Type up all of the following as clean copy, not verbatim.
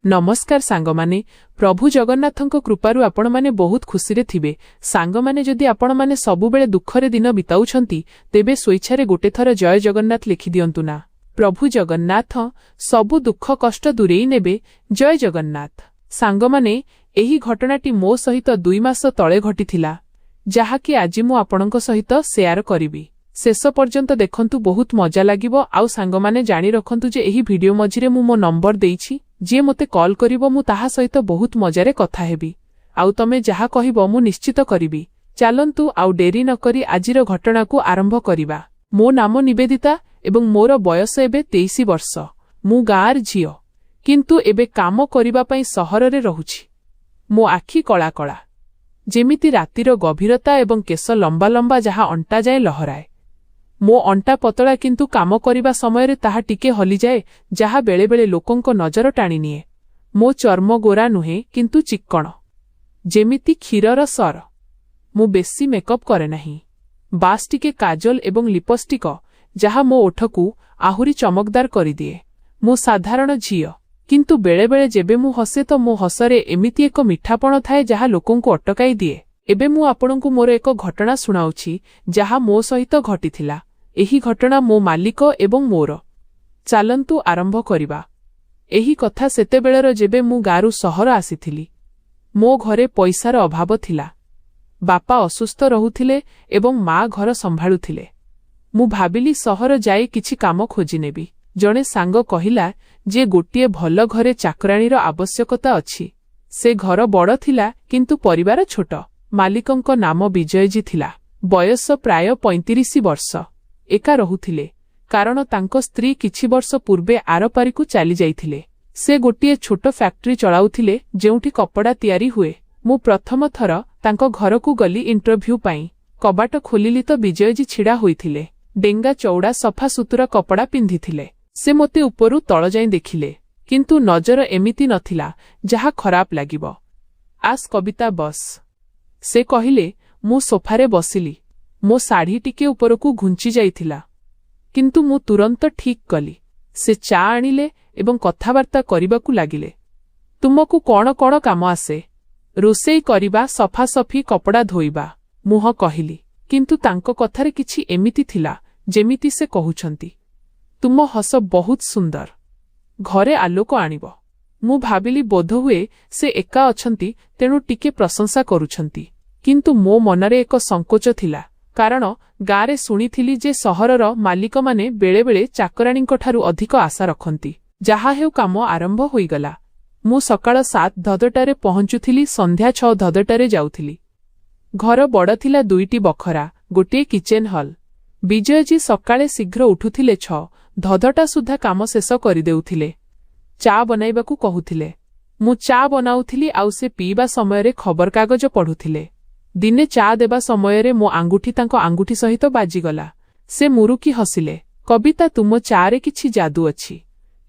नमस्कार सांगमाने प्रभु जगन्नाथଙ୍କ कृपारु आपण माने बहुत खुशी थिबे। सांगमाने जदि आपण माने सबुबेले दुखरे दिन बिताउछंती तेबे स्वेच्छारे गोटे थर जय जगन्नाथ लिखि दियंतु ना। प्रभु जगन्नाथ सबु दुख कष्ट दूरेई नेबे। जय जगन्नाथ। सांगमाने एही घटनाटी मो सहित 2 मास तळे घटिथिला, जाहाकि आजि मु आपणଙ୍କ सहित शेयर करिवि। शेष पर्यंत देखंतु बहुत मजा लागिबो। आउ सांगमाने जानि रखंतु जे एही वीडियो मझिरे मु मो नंबर देइछि, जे मोते कॉल करिवो मु ताहा सहित बहुत मजारे कथा हेबी। आउ तमे जहा कहिबो मु निश्चित करिवि। चलंतु आउ डेरी न करी आजिर घटना को आरंभ करिबा। मो नाम निवेदिता एवं मोर बयस एबे 23 वर्ष। मु गाँर झियो, किंतु एबे काम करिबा पई सहररे रहुछि। मो आखि कला कला जेमिति रातिर गभीरता एवं केश लंबा लंबा जहा अंटा जाए लहराए। मो अंटा पतला किंतु काम करिबा समय ताहा टिके हली जाए, जहा बेले बेले लोकंको नजर टाणी निए। मो चर्म गोरा नुहे किंतु चिक्कण, जेमिति क्षीरर सर। मु बेसी मेकअप करे नहीं, बास टिके काजल एवं लिपस्टिक जहा मो ओठकू आहुरी चमकदार करि दिए। मु साधारण झियो, किंतु बेले बेले जेबे मु हसे तो मो हसरे एमिति एक मिठापण थाए जहा लोकंको अटकाई दिए। एबे मु आपणंकु मोर एक घटना सुनाउछि जहा मो सहित घटिथिला। एही घटना मो मालिक एवं मोर। चलंतु आरंभ करिबा। एही कथा सेतेबेळेर जेबे मु गारू सहर आसीथिली। मो घरे पैसार अभाव थिला। बापा असुस्थ रहुथिले एवं मा घर संभाळुथिले। मु भाबिली सहर जाई किछि काम खोजि नेबी। जणे सांग कहिला जे गोटिए भल घरे चाकराणीर आवश्यकता अछि। से घर बड़ थिला किंतु परिवार छोट। मालिकंक नाम विजयजी थिला। बयस प्राय 35 वर्ष। एका रहुथिले, कारण तांको स्त्री किछि वर्ष पूर्वे आरपारिकु चाली जाइथिले। से गोटिए छोट फैक्ट्री चलाउथिले जेउठी कपड़ा तयारी हुए। मु प्रथम थर तांको घरकू गली इंटरव्यू पाई। कबाट खोलिली तो विजयजी छिड़ा होइथिले। डेंगा चौड़ा सफा सुतुरा कपड़ा पिंधिथिले। से मोते उपरु तळ जाई देखिले, किंतु नजर एमिति नथिला जहा खराब लागिबो। आस कविता बस, से कहिले। मु सोफारे बसिली। मो साड़ी टिके उपरकू घुंची जाइथिला, किंतु मु तुरंत ठीक कली। से चा आनिले एवं कथावार्ता करिबाकू लागिले। तुमकू कौन कौन काम आसे? रोसेई करिबा, सफासफी, कपड़ा धोइबा, मुह कहिली। किंतु तांको कथारे किछि एमिति थिला जेमिति से कहुछंती, तुम हस बहुत सुंदर, घरे आलोक आनिबो। मु भाबिली बोध हुए से एका अछंती तेणु टिके प्रशंसा करुछंती। किंतु मो मनरे एक संकोच थिला, कारण गाँरे शुणिथिली जे सहरर मालिक माने बेले बेले चाकराणींक ठारू अधिक आशा रखंती। जहा हेउ काम आरंभ होईगला। मु सकाळ 7 धदटारे पहुंचुथिली, संध्या 6 धदटारे जाउथिली। घर बड़ थिला, 2टी बखरा, गोटे किचेन हल। विजयजी सकाळे शीघ्र उठुथिले, 6 धदटा सुधा काम शेष करि देउथिले। चा बनाइबाकू कहुथिले। मु चा बनाउथिली, आउ से पीबा समयरे खबर कागज पढुथिले। दिने चा देबा समयरे मो आंगुठी तांको आंगुठी सहित बाजिगला। से मुरुकी हसिले। कविता, तुम चारे किछि जादू अछि,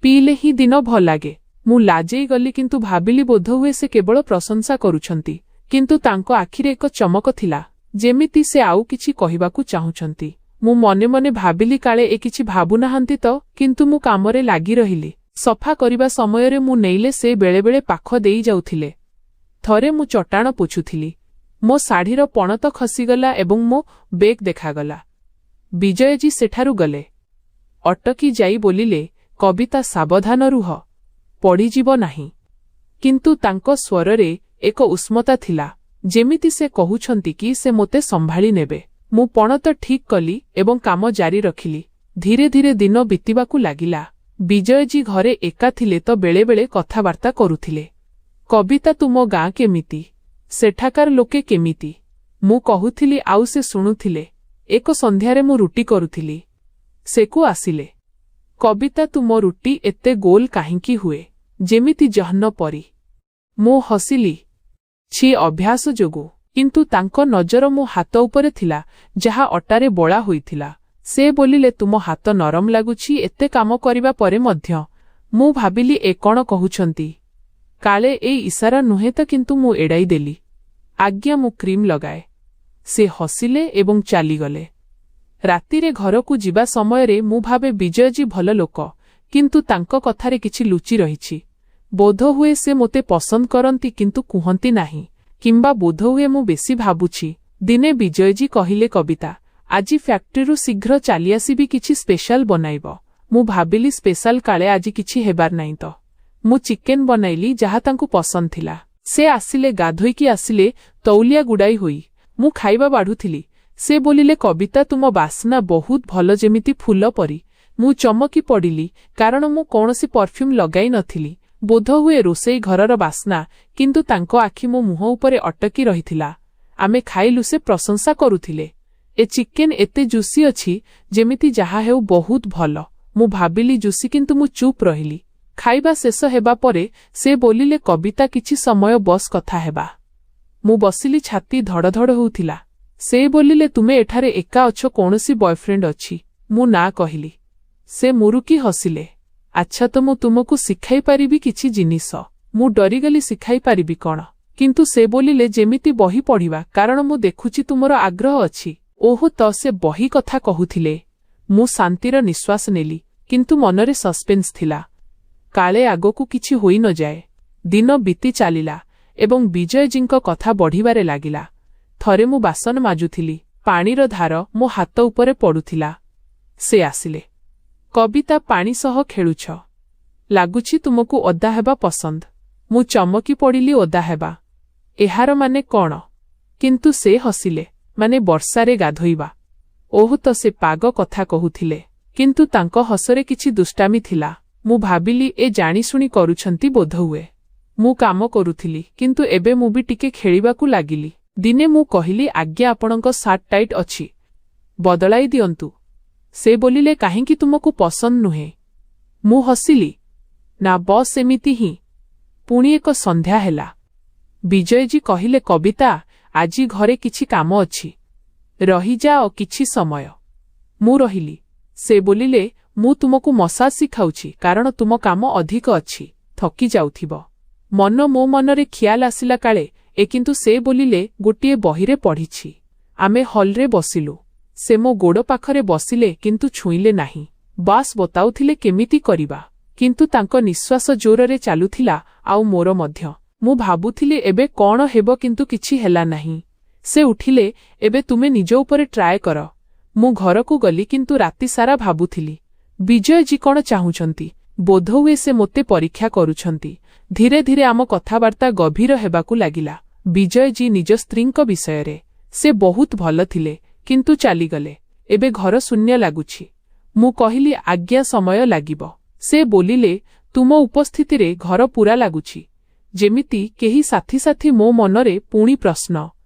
पीले ही दिन भल लागे। मु लाजेई गली, किंतु भाबिली बोध हुए से केवल प्रशंसा करुछंती। किंतु तांको आखिरे एक चमक थिला, जेमिति से आउ किछि कहिबाकू चाहुछंती। मु मने मने भाबिली काळे ए किछि भाबु नाहांती तो, किंतु मु कामरे लागि रहिली। सफा करिबा समयरे मु नेइले से बेले बेले पाख देई जाउथिले। थरे मु चटाण पोछुथिली। मो साड़ीर पणत खसीगला एवं मो बेग देखागला। विजयजी सेठारु गले। अटकी जाई बोलिले, कविता सावधान रुह, पड़ीजीव नाही। किंतु तांको स्वररे एक उष्मता थिला, जेमिति से कहुछंती कि से मोते संभाली नेबे। मु पणत ठीक कली एवं काम जारी रखिली। धीरे धीरे दिन बीतिबाकू लागिला। विजयजी घरे एका थिले तो बेले बेले कथावार्ता करुथिले। कविता, तुम गाँ केमिति? सेठाकार लोके केमिति? मु कहुथिली, आउ से शुणुथिले। एक संध्यारे मु रुटी करुथिली। सेकु आसिले। कविता, तुम रुटी एते गोल काहिंकी हुए, जेमिति जहन्न परी? मु हसिली, छि अभ्यास जोगु। किंतु तांको नजर मो हाथ उपरे थिला, जहा अटारे बोळा होइथिला। से बोलिले, तुम हाथ नरम लागुछि एते काम करिबा परे मध्य। मु भाबिली ए कोन कहुछंती, काले ए इशारा नुहे तो, किंतु मु एड़ाई देली। आज्ञा, मु क्रीम लगाए। से हसिले एवं चालीगले। रातिरे घरकू जिबा समयरे मु भाबे विजयजी भल लोक, किंतु तांको कथारे किछि लुचि रहिछि। ବୋଧହୁଏ ସେ ମୋତେ ପସନ୍ଦ କରନ୍ତି କିନ୍ତୁ କୁହନ୍ତି ନାହିଁ, କିମ୍ବା ବୋଧହୁଏ ମୁଁ ବେଶୀ ଭାବୁଛି। ଦିନେ ବିଜୟଜୀ କହିଲେ, କବିତା, ଆଜି ଫ୍ୟାକ୍ଟ୍ରିରୁ ଶୀଘ୍ର ଚାଲିଆସିବି, କିଛି ସ୍ପେଶାଲ ବନାଇବ। ମୁଁ ଭାବିଲି ସ୍ପେଶାଲ କାଳେ ଆଜି କିଛି ହେବାର ନାହିଁ ତ। ମୁଁ ଚିକେନ ବନାଇଲି, ଯାହା ତାଙ୍କୁ ପସନ୍ଦ ଥିଲା। ସେ ଆସିଲେ, ଗାଧୋଇକି ଆସିଲେ, ତଉଲିଆ ଗୁଡ଼ାଇ ହୋଇ। ମୁଁ ଖାଇବା ବାଢ଼ୁଥିଲି। ସେ ବୋଲିଲେ, କବିତା, ତୁମ ବାସ୍ନା ବହୁତ ଭଲ, ଯେମିତି ଫୁଲ ପରି। ମୁଁ ଚମକି ପଡ଼ିଲି, କାରଣ ମୁଁ କୌଣସି ପରଫ୍ୟୁମ୍ ଲଗାଇ ନଥିଲି। ବୋଧହୁଏ ରୋଷେଇ ଘରର ବାସ୍ନା, କିନ୍ତୁ ତାଙ୍କ ଆଖି ମୋ ମୁହଁ ଉପରେ ଅଟକି ରହିଥିଲା। ଆମେ ଖାଇଲୁ, ସେ ପ୍ରଶଂସା କରୁଥିଲେ। ଏ ଚିକେନ ଏତେ ଜୁସି ଅଛି, ଯେମିତି ଯାହା ହେଉ ବହୁତ ଭଲ। ମୁଁ ଭାବିଲି ଜୁସି, କିନ୍ତୁ ମୁଁ ଚୁପ୍ ରହିଲି। ଖାଇବା ଶେଷ ହେବା ପରେ ସେ ବୋଲିଲେ, କବିତା, କିଛି ସମୟ ବସ୍, କଥା ହେବା। ମୁଁ ବସିଲି, ଛାତି ଧଡ଼ଧଡ଼ ହେଉଥିଲା। ସେ ବୋଲିଲେ, ତୁମେ ଏଠାରେ ଏକା ଅଛ, କୌଣସି ବୟଫ୍ରେଣ୍ଡ ଅଛି? ମୁଁ ନା କହିଲି। ସେ ମୁରୁକି ହସିଲେ। ଆଚ୍ଛା, ତ ମୁଁ ତୁମକୁ ଶିଖାଇ ପାରିବି କିଛି ଜିନିଷ। ମୁଁ ଡରିଗଲି, ଶିଖାଇ ପାରିବି କ'ଣ? କିନ୍ତୁ ସେ ବୋଲିଲେ, ଯେମିତି ବହି ପଢ଼ିବା, କାରଣ ମୁଁ ଦେଖୁଛି ତୁମର ଆଗ୍ରହ ଅଛି। ଓହୋ, ତ ସେ ବହି କଥା କହୁଥିଲେ। ମୁଁ ଶାନ୍ତିର ନିଶ୍ୱାସ ନେଲି, କିନ୍ତୁ ମନରେ ସସ୍ପେନ୍ସ ଥିଲା। କାଳେ ଆଗକୁ କିଛି ହୋଇ ନ ଯାଏ। ଦିନ ବିତି ଚାଲିଲା ଏବଂ ବିଜୟଜୀଙ୍କ କଥା ବଢ଼ିବାରେ ଲାଗିଲା। ଥରେ ମୁଁ ବାସନ ମାଜୁଥିଲି, ପାଣିର ଧାର ମୋ ହାତ ଉପରେ ପଡ଼ୁଥିଲା। ସେ ଆସିଲେ। କବିତା, ପାଣି ସହ ଖେଳୁଛ? ଲାଗୁଛି ତୁମକୁ ଓଦା ହେବା ପସନ୍ଦ। ମୁଁ ଚମକି ପଡ଼ିଲି, ଓଦା ହେବା? ଏହାର ମାନେ କ'ଣ? କିନ୍ତୁ ସେ ହସିଲେ। ମାନେ ବର୍ଷାରେ ଗାଧୋଇବା। ଓହ, ତ ସେ ପାଗ କଥା କହୁଥିଲେ। କିନ୍ତୁ ତାଙ୍କ ହସରେ କିଛି ଦୁଷ୍ଟାମି ଥିଲା। ମୁଁ ଭାବିଲି, ଏ ଜାଣିଶୁଣି କରୁଛନ୍ତି ବୋଧହୁଏ। ମୁଁ କାମ କରୁଥିଲି, କିନ୍ତୁ ଏବେ ମୁଁ ବି ଟିକେ ଖେଳିବାକୁ ଲାଗିଲି। ଦିନେ ମୁଁ କହିଲି, ଆଜ୍ଞା, ଆପଣଙ୍କ ସାର୍ଟ ଟାଇଟ୍ ଅଛି, ବଦଳାଇ ଦିଅନ୍ତୁ। ସେ ବୋଲିଲେ, କାହିଁକି, ତୁମକୁ ପସନ୍ଦ ନୁହେଁ? ମୁଁ ହସିଲି। ନା, ବସ୍ ଏମିତି ହିଁ। ପୁଣି ଏକ ସନ୍ଧ୍ୟା ହେଲା। ବିଜୟଜୀ କହିଲେ, କବିତା, ଆଜି ଘରେ କିଛି କାମ ଅଛି, ରହିଯାଅ କିଛି ସମୟ। ମୁଁ ରହିଲି। ସେ ବୋଲିଲେ, ମୁଁ ତୁମକୁ ମସାଜ ଶିଖାଉଛି, କାରଣ ତୁମ କାମ ଅଧିକ ଅଛି, ଥକି ଯାଉଥିବ। ମୋ ମନରେ ଖିଆଲ ଆସିଲା, କାଳେ ଏ, କିନ୍ତୁ ସେ ବୋଲିଲେ, ଗୋଟିଏ ବହିରେ ପଢ଼ିଛି। ଆମେ ହଲ୍ରେ ବସିଲୁ। ସେ ମୋ ଗୋଡ଼ ପାଖରେ ବସିଲେ, କିନ୍ତୁ ଛୁଇଁଲେ ନାହିଁ। ବାସ୍ ବତାଉଥିଲେ କେମିତି କରିବା। କିନ୍ତୁ ତାଙ୍କ ନିଶ୍ୱାସ ଜୋରରେ ଚାଲୁଥିଲା, ଆଉ ମୋର ମଧ୍ୟ। ମୁଁ ଭାବୁଥିଲି ଏବେ କ'ଣ ହେବ, କିନ୍ତୁ କିଛି ହେଲା ନାହିଁ। ସେ ଉଠିଲେ, ଏବେ ତୁମେ ନିଜ ଉପରେ ଟ୍ରାଏ କର। ମୁଁ ଘରକୁ ଗଲି, କିନ୍ତୁ ରାତି ସାରା ଭାବୁଥିଲି, ବିଜୟଜୀ କ'ଣ ଚାହୁଁଛନ୍ତି? ବୋଧହୁଏ ସେ ମୋତେ ପରୀକ୍ଷା କରୁଛନ୍ତି। ଧୀରେ ଧୀରେ ଆମ କଥାବାର୍ତ୍ତା ଗଭୀର ହେବାକୁ ଲାଗିଲା। ବିଜୟଜୀ ନିଜ ସ୍ତ୍ରୀଙ୍କ ବିଷୟରେ। ସେ ବହୁତ ଭଲ ଥିଲେ, କିନ୍ତୁ ଚାଲିଗଲେ। ଏବେ ଘର ଶୂନ୍ୟ ଲାଗୁଛି। ମୁଁ କହିଲି, ଆଜ୍ଞା, ସମୟ ଲାଗିବ। ସେ ବୋଲିଲେ, ତୁମ ଉପସ୍ଥିତିରେ ଘର ପୂରା ଲାଗୁଛି, ଯେମିତି କେହି ସାଥୀ ମୋ ମନରେ ପୁଣି ପ୍ରଶ୍ନ।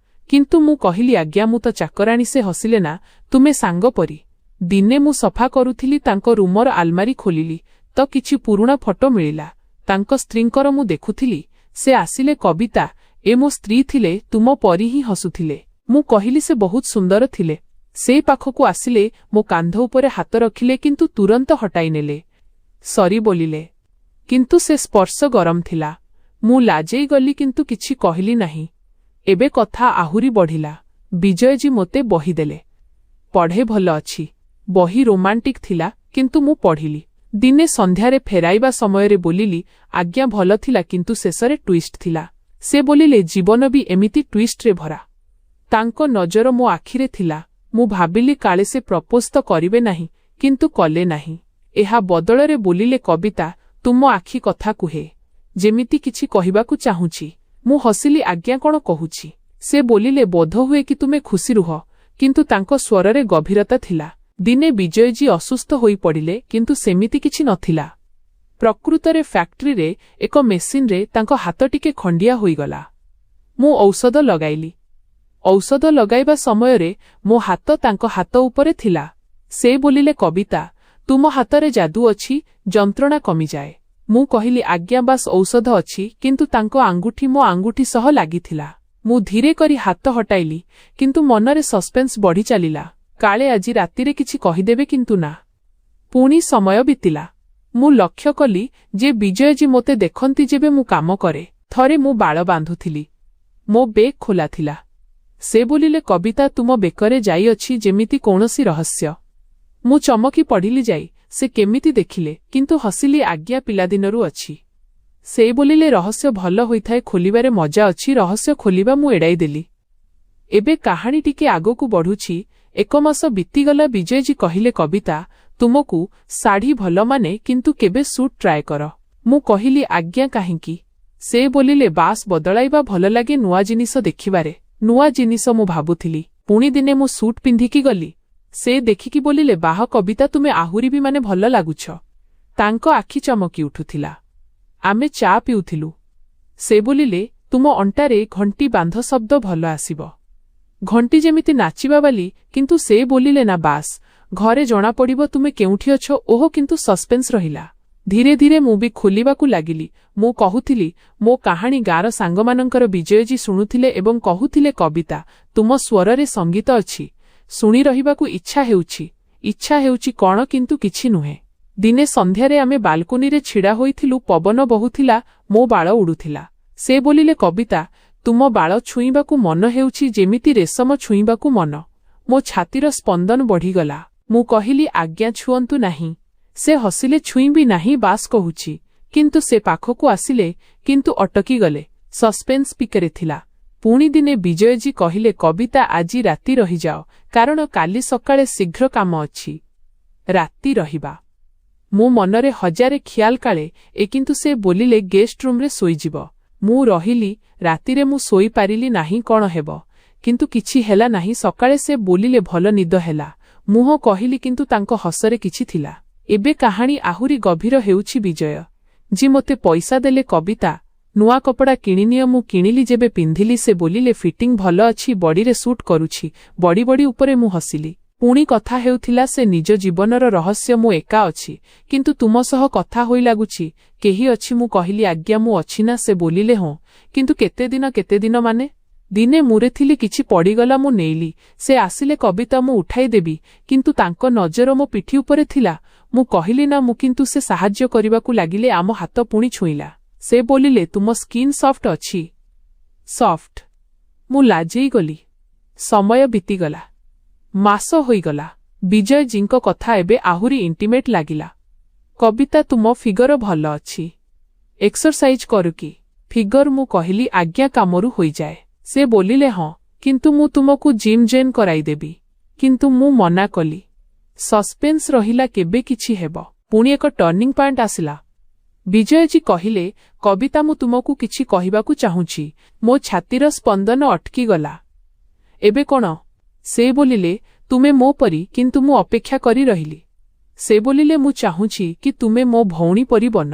କିନ୍ତୁ ମୁଁ କହିଲି, ଆଜ୍ଞା, ମୁଁ ତ ଚାକରାଣୀ। ସେ ହସିଲେ, ନା, ତୁମେ ସାଙ୍ଗ ପରି। ଦିନେ ମୁଁ ସଫା କରୁଥିଲି, ତାଙ୍କ ରୁମର ଆଲମାରି ଖୋଲିଲି ତ କିଛି ପୁରୁଣା ଫଟୋ ମିଳିଲା। ତାଙ୍କ ସ୍ତ୍ରୀଙ୍କର ମୁଁ ଦେଖୁଥିଲି। ସେ ଆସିଲେ, କବିତା, ଏ ମୋ ସ୍ତ୍ରୀ ଥିଲେ, ତୁମ ପରି ହିଁ ହସୁଥିଲେ। ମୁଁ କହିଲି, ସେ ବହୁତ ସୁନ୍ଦର ଥିଲେ। ସେ ପାଖକୁ ଆସିଲେ, ମୋ କାନ୍ଧ ଉପରେ ହାତ ରଖିଲେ, କିନ୍ତୁ ତୁରନ୍ତ ହଟାଇ ନେଲେ। ସରି ବୋଲିଲେ। କିନ୍ତୁ ସେ ସ୍ପର୍ଶ ଗରମ ଥିଲା। ମୁଁ ଲାଜେଇ ଗଲି, କିନ୍ତୁ କିଛି କହିଲି ନାହିଁ। ଏବେ କଥା ଆହୁରି ବଢ଼ିଲା। ବିଜୟଜୀ ମୋତେ ବହି ଦେଲେ। ପଢ଼େ, ଭଲ ଅଛି। ବହି ରୋମାଣ୍ଟିକ୍ ଥିଲା, କିନ୍ତୁ ମୁଁ ପଢ଼ିଲି। ଦିନେ ସନ୍ଧ୍ୟାରେ ଫେରାଇବା ସମୟରେ ବୋଲିଲି, ଆଜ୍ଞା, ଭଲ ଥିଲା, କିନ୍ତୁ ଶେଷରେ ଟ୍ୱିଷ୍ଟ ଥିଲା। ସେ ବୋଲିଲେ, ଜୀବନ ବି ଏମିତି ଟ୍ୱିଷ୍ଟରେ ଭରା। ତାଙ୍କ ନଜର ମୋ ଆଖିରେ ଥିଲା। ମୁଁ ଭାବିଲି, କାଳେ ସେ ପ୍ରପୋଜ ତ କରିବେ ନାହିଁ, କିନ୍ତୁ କଲେ ନାହିଁ। ଏହା ବଦଳରେ ବୋଲିଲେ, କବିତା, ତୁମ ଆଖି କଥା କୁହେ, ଯେମିତି କିଛି କହିବାକୁ ଚାହୁଁଛି। ମୁଁ ହସିଲି, ଆଜ୍ଞା, କ'ଣ କହୁଛି? ସେ ବୋଲିଲେ, ବୋଧହୁଏ କି ତୁମେ ଖୁସି ରୁହ। କିନ୍ତୁ ତାଙ୍କ ସ୍ୱରରେ ଗଭୀରତା ଥିଲା। ଦିନେ ବିଜୟଜୀ ଅସୁସ୍ଥ ହୋଇପଡ଼ିଲେ, କିନ୍ତୁ ସେମିତି କିଛି ନଥିଲା। ପ୍ରକୃତରେ ଫ୍ୟାକ୍ଟ୍ରିରେ ଏକ ମେସିନରେ ତାଙ୍କ ହାତ ଟିକେ ଖଣ୍ଡିଆ ହୋଇଗଲା। ମୁଁ ଔଷଧ ଲଗାଇଲି। ଔଷଧ ଲଗାଇବା ସମୟରେ ମୋ ହାତ ତାଙ୍କ ହାତ ଉପରେ ଥିଲା। ସେ ବୋଲିଲେ, କବିତା, ତୁମ ହାତରେ ଯାଦୁ ଅଛି, ଯନ୍ତ୍ରଣା କମିଯାଏ। ମୁଁ କହିଲି, ଆଜ୍ଞା, ବାସ୍ ଔଷଧ ଅଛି, କିନ୍ତୁ ତାଙ୍କ ଆଙ୍ଗୁଠି ମୋ ଆଙ୍ଗୁଠି ସହ ଲାଗିଥିଲା। ମୁଁ ଧୀରେ କରି ହାତ ହଟାଇଲି, କିନ୍ତୁ ମନରେ ସସ୍ପେନ୍ସ ବଢ଼ି ଚାଲିଲା। କାଳେ ଆଜି ରାତିରେ କିଛି କହିଦେବେ, କିନ୍ତୁ ନା। ପୁଣି ସମୟ ବିତିଲା। ମୁଁ ଲକ୍ଷ୍ୟ କଲି ଯେ ବିଜୟଜୀ ମୋତେ ଦେଖନ୍ତି ଯେବେ ମୁଁ କାମ କରେ। ଥରେ ମୁଁ ବାଳ ବାନ୍ଧୁଥିଲି। ମୋ ବେକ୍ ଖୋଲା ଥିଲା। ସେ ବୋଲିଲେ, କବିତା, ତୁମ ବେକରେ ଯାଇ ଅଛି, ଯେମିତି କୌଣସି ରହସ୍ୟ। ମୁଁ ଚମକି ପଡ଼ିଲି। ଯାଇ? ସେ କେମିତି ଦେଖିଲେ? କିନ୍ତୁ ହସିଲି, ଆଜ୍ଞା, ପିଲାଦିନରୁ ଅଛି। ସେ ବୋଲିଲେ ରହସ୍ୟ ଭଲ ହୋଇଥାଏ ଖୋଲିବାରେ ମଜା ଅଛି ରହସ୍ୟ ଖୋଲିବା ମୁଁ ଏଡ଼ାଇ ଦେଲି। ଏବେ କାହାଣୀ ଟିକେ ଆଗକୁ ବଢ଼ୁଛି। 1 ମାସ ବିତିଗଲା ବିଜୟଜୀ କହିଲେ କବିତା ତୁମକୁ ଶାଢ଼ୀ ଭଲ ମାନେ କିନ୍ତୁ କେବେ ସୁଟ୍ ଟ୍ରାଏ କର। ମୁଁ କହିଲି ଆଜ୍ଞା କାହିଁକି? ସେ ବୋଲିଲେ ବାସ୍ ବଦଳାଇବା ଭଲ ଲାଗେ ନୂଆ ଜିନିଷ ଦେଖିବାରେ। ନୂଆ ଜିନିଷ ମୁଁ ଭାବୁଥିଲି। ପୁଣି ଦିନେ ମୁଁ ସୁଟ୍ ପିନ୍ଧିକି ଗଲି। ସେ ଦେଖିକି ବୋଲିଲେ ବାହ କବିତା ତୁମେ ଆହୁରି ବି ମାନେ ଭଲ ଲାଗୁଛ। ତାଙ୍କ ଆଖି ଚମକି ଉଠୁଥିଲା। ଆମେ ଚା ପିଉଥିଲୁ। ସେ ବୋଲିଲେ ତୁମ ଅଣ୍ଟାରେ ଘଣ୍ଟି ବାନ୍ଧ ଶବ୍ଦ ଭଲ ଆସିବ। ଘଣ୍ଟି ଯେମିତି ନାଚିବା ବାଲି କିନ୍ତୁ ସେ ବୋଲିଲେ ନା ବାସ୍ ଘରେ ଜଣାପଡ଼ିବ ତୁମେ କେଉଁଠି ଅଛ। ଓହୋ କିନ୍ତୁ ସସ୍ପେନ୍ସ ରହିଲା। ଧୀରେ ଧୀରେ ମୁଁ ବି ଖୋଲିବାକୁ ଲାଗିଲି। ମୁଁ କହୁଥିଲି ମୋ କାହାଣୀ ଗାଁର ସାଙ୍ଗମାନଙ୍କର। ବିଜୟଜୀ ଶୁଣୁଥିଲେ ଏବଂ କହୁଥିଲେ କବିତା ତୁମ ସ୍ୱରରେ ସଙ୍ଗୀତ ଅଛି। ଶୁଣି ରହିବାକୁ ଇଚ୍ଛା ହେଉଛି କଣ କିନ୍ତୁ କିଛି ନୁହେଁ। ଦିନେ ସନ୍ଧ୍ୟାରେ ଆମେ ବାଲକୋନିରେ ଛିଡ଼ା ହୋଇଥିଲୁ। ପବନ ବହୁଥିଲା ମୋ ବାଳ ଉଡୁଥିଲା। ସେ ବୋଲିଲେ କବିତା ତୁମ ବାଳ ଛୁଇଁବାକୁ ମନ ହେଉଛି ଯେମିତି ରେଶମ ଛୁଇଁବାକୁ ମନ। ମୋ ଛାତିର ସ୍ପନ୍ଦନ ବଢ଼ିଗଲା। ମୁଁ କହିଲି ଆଜ୍ଞା ଛୁଅନ୍ତୁ ନାହିଁ। ସେ ହସିଲେ ଛୁଇଁବି ନାହିଁ ବାସ୍ କହୁଛି। କିନ୍ତୁ ସେ ପାଖକୁ ଆସିଲେ କିନ୍ତୁ ଅଟକି ଗଲେ। ସସ୍ପେନ୍ସ ପିକରେ ଥିଲା। ପୁଣି ଦିନେ ବିଜୟଜୀ କହିଲେ କବିତା ଆଜି ରାତି ରହିଯାଅ କାରଣ କାଲି ସକାଳେ ଶୀଘ୍ର କାମ ଅଛି। ରାତି ରହିବା। ମୋ ମନରେ ହଜାରେ ଖିଆଲ କାଳେ କିନ୍ତୁ ସେ ବୋଲିଲେ ଗେଷ୍ଟ ରୁମ୍ରେ ଶୋଇଯିବ। ମୁଁ ରହିଲି। ରାତିରେ ମୁଁ ଶୋଇପାରିଲି ନାହିଁ କଣ ହେବ କିନ୍ତୁ କିଛି ହେଲା ନାହିଁ। ସକାଳେ ସେ ବୋଲିଲେ ଭଲ ନିଦ ହେଲା। ମୁହଁ କହିଲି କିନ୍ତୁ ତାଙ୍କ ହସରେ କିଛି ଥିଲା। ଏବେ କାହାଣୀ ଆହୁରି ଗଭୀର ହେଉଛି। ବିଜୟ ଜି ମୋତେ ପଇସା ଦେଲେ କବିତା ନୂଆ କପଡ଼ା କିଣିନିଅ। ମୁଁ କିଣିଲି ଯେବେ ପିନ୍ଧିଲି ସେ ବୋଲିଲେ ଫିଟିଂ ଭଲ ଅଛି ବଡ଼ିରେ ସୁଟ୍ କରୁଛି। ବଡ଼ି ଉପରେ ମୁଁ ହସିଲି। ପୁଣି କଥା ହେଉଥିଲା ସେ ନିଜ ଜୀବନର ରହସ୍ୟ। ମୁଁ ଏକା ଅଛି କିନ୍ତୁ ତୁମ ସହ କଥା ହୋଇ ଲାଗୁଛି କେହି ଅଛି। ମୁଁ କହିଲି ଆଜ୍ଞା ମୁଁ ଅଛି ନା। ସେ ବୋଲିଲେ ହଁ କିନ୍ତୁ କେତେ ଦିନ ମାନେ? ଦିନେ ମୁରେ ଥିଲି କିଛି ପଡ଼ିଗଲା ମୁଁ ନେଇଲି। ସେ ଆସିଲେ କବିତା ମୁଁ ଉଠାଇ ଦେବି କିନ୍ତୁ ତାଙ୍କ ନଜର ମୋ ପିଠି ଉପରେ ଥିଲା। ମୁଁ କହିଲି ନା ମୁଁ କିନ୍ତୁ ସେ ସାହାଯ୍ୟ କରିବାକୁ ଲାଗିଲେ। ଆମ ହାତ ପୁଣି ଛୁଇଁଲା। ସେ ବୋଲିଲେ ତୁମ ସ୍କିନ୍ ସଫ୍ଟ ଅଛି। ସଫ୍ଟ? ମୁଁ ଲାଜେଇ ଗଲି। ସମୟ ବିତିଗଲା। ମାସ ହୋଇଗଲା। ବିଜୟଜୀଙ୍କ କଥା ଏବେ ଆହୁରି ଇଣ୍ଟିମେଟ୍ ଲାଗିଲା। କବିତା ତୁମ ଫିଗର ଭଲ ଅଛି। ଏକ୍ସରସାଇଜ କରୁ କି? ଫିଗର? ମୁଁ କହିଲି ଆଜ୍ଞା କାମରୁ ହୋଇଯାଏ। ସେ ବୋଲିଲେ ହଁ କିନ୍ତୁ ମୁଁ ତୁମକୁ ଜିମ୍ ଜଏନ୍ କରାଇଦେବି। କିନ୍ତୁ ମୁଁ ମନା କଲି। ସସ୍ପେନ୍ସ ରହିଲା କେବେ କିଛି ହେବ। ପୁଣି ଏକ ଟର୍ଣ୍ଣିଂ ପଏଣ୍ଟ ଆସିଲା। ବିଜୟଜୀ କହିଲେ କବିତା ମୁଁ ତୁମକୁ କିଛି କହିବାକୁ ଚାହୁଁଛି। ମୋ ଛାତିର ସ୍ପନ୍ଦନ ଅଟକିଗଲା। ଏବେ କଣ? ସେ ବୋଲିଲେ ତୁମେ ମୋ ପରି କିନ୍ତୁ ମୁଁ ଅପେକ୍ଷା କରି ରହିଲି। ସେ ବୋଲିଲେ ମୁଁ ଚାହୁଁଛି କି ତୁମେ ମୋ ଭଉଣୀ ପରି ବନ।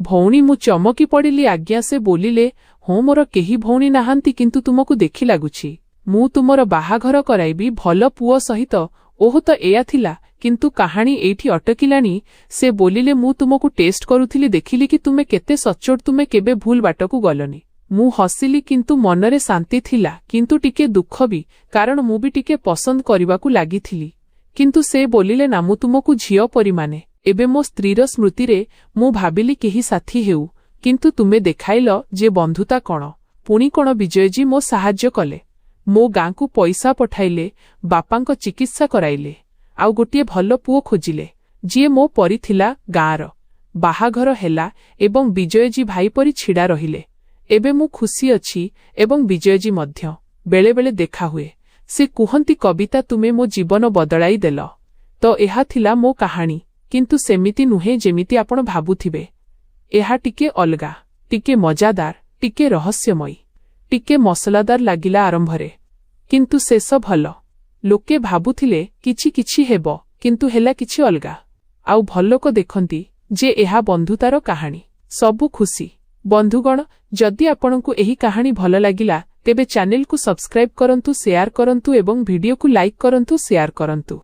ଭଉଣୀ? ମୁଁ ଚମକି ପଡ଼ିଲି। ଆଜ୍ଞା? ସେ ବୋଲିଲେ ହଁ ମୋର କେହି ଭଉଣୀ ନାହାନ୍ତି କିନ୍ତୁ ତୁମକୁ ଦେଖି ଲାଗୁଛି ମୁଁ ତୁମର ବାହାଘର କରାଇବି ଭଲ ପୁଅ ସହିତ। ଓହୋ ତ ଏଇଆ ଥିଲା କିନ୍ତୁ କାହାଣୀ ଏଇଠି ଅଟକିଲାଣି। ସେ ବୋଲିଲେ ମୁଁ ତୁମକୁ ଟେଷ୍ଟ କରୁଥିଲି ଦେଖିଲି କି ତୁମେ କେତେ ସଚ୍ଚୋଟ। ତୁମେ କେବେ ଭୁଲ ବାଟକୁ ଗଲନି। ମୁଁ ହସିଲି କିନ୍ତୁ ମନରେ ଶାନ୍ତି ଥିଲା କିନ୍ତୁ ଟିକେ ଦୁଃଖ ବି କାରଣ ମୁଁ ବି ଟିକେ ପସନ୍ଦ କରିବାକୁ ଲାଗିଥିଲି। କିନ୍ତୁ ସେ ବୋଲିଲେ ନା ମୁଁ ତୁମକୁ ଝିଅ ପରି ମାନେ। ଏବେ ମୋ ସ୍ତ୍ରୀର ସ୍ମୃତିରେ ମୁଁ ଭାବିଲି କେହି ସାଥୀ ହେଉ କିନ୍ତୁ ତୁମେ ଦେଖାଇଲ ଯେ ବନ୍ଧୁତା କଣ। ପୁଣି କଣ? ବିଜୟଜୀ ମୋ ସାହାଯ୍ୟ କଲେ। ମୋ ଗାଁକୁ ପଇସା ପଠାଇଲେ। ବାପାଙ୍କ ଚିକିତ୍ସା କରାଇଲେ। ଆଉ ଗୋଟିଏ ଭଲ ପୁଅ ଖୋଜିଲେ ଯିଏ ମୋ ପରି ଥିଲା। ଗାଁର ବାହାଘର ହେଲା ଏବଂ ବିଜୟଜୀ ଭାଇ ପରି ଛିଡ଼ା ରହିଲେ। ଏବେ ମୁଁ ଖୁସି ଅଛି ଏବଂ ବିଜୟଜୀ ମଧ୍ୟ। ବେଳେବେଳେ ଦେଖା ହୁଏ। ସେ କୁହନ୍ତି କବିତା ତୁମେ ମୋ ଜୀବନ ବଦଳାଇ ଦେଲ। ତ ଏହା ଥିଲା ମୋ କାହାଣୀ କିନ୍ତୁ ସେମିତି ନୁହେଁ ଯେମିତି ଆପଣ ଭାବୁଥିବେ। ଏହା ଟିକେ ଅଲଗା, ଟିକେ ମଜାଦାର, ଟିକେ ରହସ୍ୟମୟୀ, ଟିକେ ମସଲାଦାର ଲାଗିଲା ଆରମ୍ଭରେ କିନ୍ତୁ ଶେଷ ଭଲ। ଲୋକେ ଭାବୁଥିଲେ କିଛି ହେବ କିନ୍ତୁ ହେଲା କିଛି ଅଲଗା। ଆଉ ଭଲୋକ ଦେଖନ୍ତି ଯେ ଏହା ବନ୍ଧୁତାର କାହାଣୀ। ସବୁ ଖୁସି। ବନ୍ଧୁଗଣ ଯଦି ଆପଣଙ୍କୁ ଏହି କାହାଣୀ ଭଲ ଲାଗିଲା ତେବେ ଚ୍ୟାନେଲକୁ ସବସ୍କ୍ରାଇବ୍ କରନ୍ତୁ, ସେୟାର କରନ୍ତୁ ଏବଂ ଭିଡିଓକୁ ଲାଇକ୍ କରନ୍ତୁ, ସେୟାର କରନ୍ତୁ।